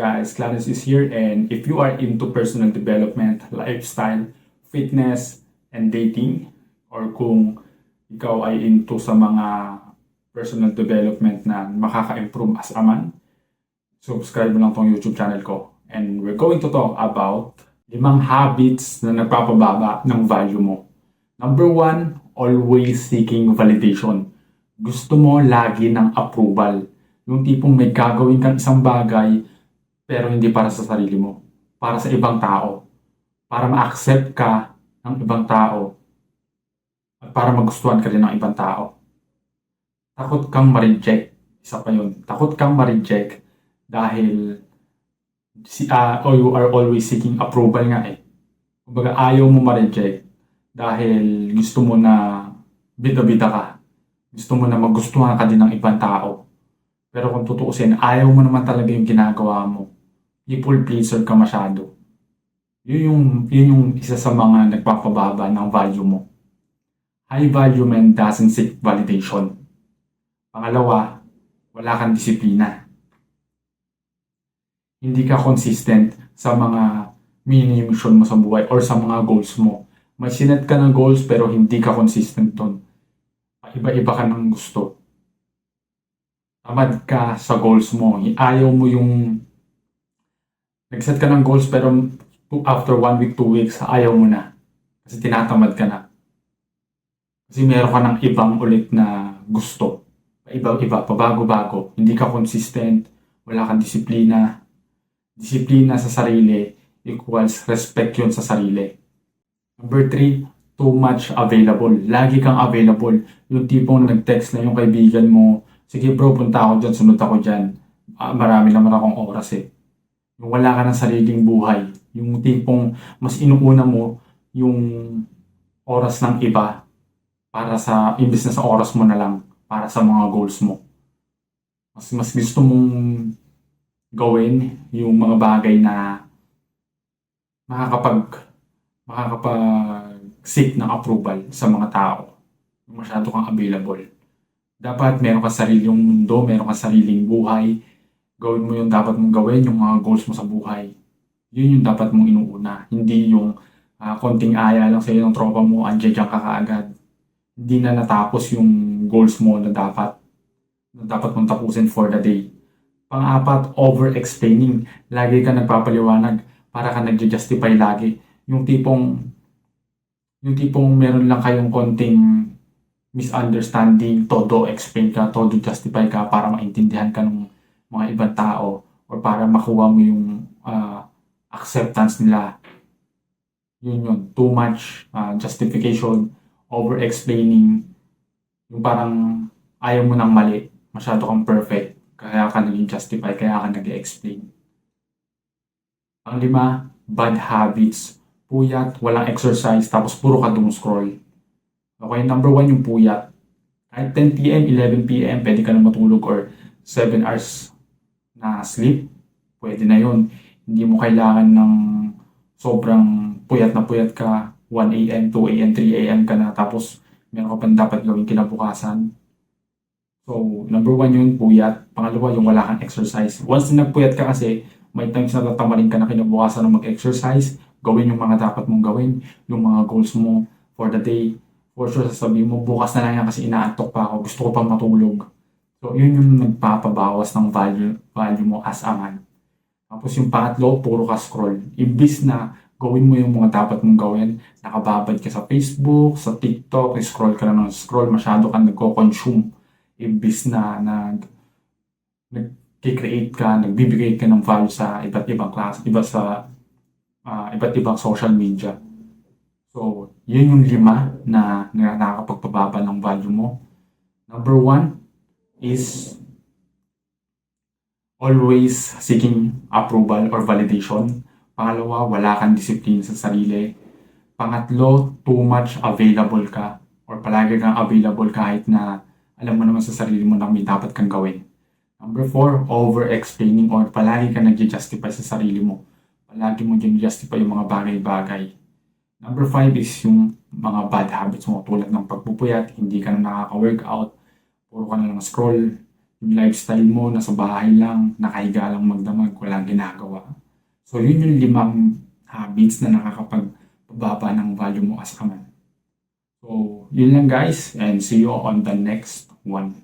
guys, Clarence is here, and if you are into personal development, lifestyle, fitness, and dating, or kung ikaw ay into sa mga personal development na makaka-improve as a man, subscribe mo lang tong YouTube channel ko. And we're going to talk about 5 habits na nagpapababa ng value mo. Number 1, always seeking validation. Gusto mo lagi ng approval. Yung tipong may gagawin kang isang bagay, pero hindi para sa sarili mo. Para sa ibang tao. Para ma-accept ka ng ibang tao. At para magustuhan ka rin ng ibang tao. Takot kang ma-reject. Isa pa yun. Takot kang ma-reject dahil you are always seeking approval nga eh. Kumbaga ayaw mo ma-reject dahil gusto mo na bida-bida ka. Gusto mo na magustuhan ka din ng ibang tao. Pero kung tutuusin, ayaw mo naman talaga yung ginagawa mo. People pleaser ka masyado. Yun yung isa sa mga nagpapababa ng value mo. High value man doesn't seek validation. Pangalawa, wala kang disiplina. Hindi ka consistent sa mga mini-mission mo sa buhay or sa mga goals mo. May sinet ka ng goals pero hindi ka consistent doon. Iba-iba ka ng gusto. Tamad ka sa goals mo. Ayaw mo yung nag-set ka ng goals pero after 1 week, 2 weeks, ayaw mo na. Kasi tinatamad ka na. Kasi meron ka ng ibang ulit na gusto. Iba-iba, pabago-bago. Hindi ka consistent. Wala kang disiplina. Disiplina sa sarili equals respect yun sa sarili. Number 3, too much available. Lagi kang available. Yung tipong nag-text na yung kaibigan mo, sige bro, punta ako dyan, sunod ako dyan. Marami naman akong oras eh. Yung wala ka ng sariling buhay. Yung tipong mas inuuna mo yung oras ng iba para sa, imbis na sa oras mo na lang para sa mga goals mo. Mas gusto mong gawin yung mga bagay na makakapag-seek ng approval sa mga tao. Masyado kang available. Dapat meron ka sariling mundo, meron ka sariling buhay. Gawin mo yung dapat mong gawin, yung mga goals mo sa buhay. Yun yung dapat mong inuuna. Hindi yung konting aya lang sa'yo ng tropa mo, andiyan ka kaagad. Hindi na natapos yung goals mo na dapat mong tapusin for the day. Pang-apat, over-explaining. Lagi ka nagpapaliwanag para ka nag-justify lagi. Yung tipong meron lang kayong konting misunderstanding, todo explain ka, todo justify ka para maintindihan ka ng mga ibang tao or para makuha mo yung acceptance nila. Yun. Too much justification, over-explaining. Yung parang ayaw mo ng mali, masyado kang perfect, kaya ka naging justify, kaya ka nag-explain. Ang 5, bad habits. Puyat, walang exercise, tapos puro ka doom scroll. Okay, number 1 yung puyat. Kahit 10 p.m., 11 p.m., pwede ka na matulog or 7 hours na sleep. Pwede na yun. Hindi mo kailangan ng sobrang puyat na puyat ka. 1 a.m., 2 a.m., 3 a.m. ka na. Tapos, meron ka pa dapat gawin kinabukasan. So, number 1 yun, puyat. Pangalawa, yung wala kang exercise. Once na nagpuyat ka kasi, may times na tatamarin ka na kinabukasan ng mag-exercise. Gawin yung mga dapat mong gawin. Yung mga goals mo for the day. For sure, sasabihin mo, bukas na lang yan kasi inaantok pa ako. Gusto ko pang matulog. So, yun yung nagpapabawas ng value mo as a man. Tapos yung pangatlo, puro ka scroll. Imbis na gawin mo yung mga dapat mong gawin, nakababad ka sa Facebook, sa TikTok, scroll ka lang ng scroll, masyado kang nagko-consume. Imbis na nag-create ka, nagbibigay ka ng value sa iba't ibang class, iba't ibang social media. So, yun yung 5 na nakakapagpababa ng value mo. Number 1 is always seeking approval or validation. Pangalawa, wala kang disiplina sa sarili. Pangatlo, too much available ka or palagi kang available kahit na alam mo naman sa sarili mo na may dapat kang gawin. Number 4, over-explaining or palagi ka nag-justify sa sarili mo. Palagi mo justify yung mga bagay-bagay. Number 5 is yung mga bad habits mo tulad ng pagpupuyat, hindi ka na nakaka-workout, puro ka na lang scroll, Yung lifestyle mo, nasa bahay lang, nakahiga lang magdamag, walang ginagawa. So, yun yung 5 habits na nakakapagpababa ng value mo as a man. So, yun lang guys, and see you on the next one.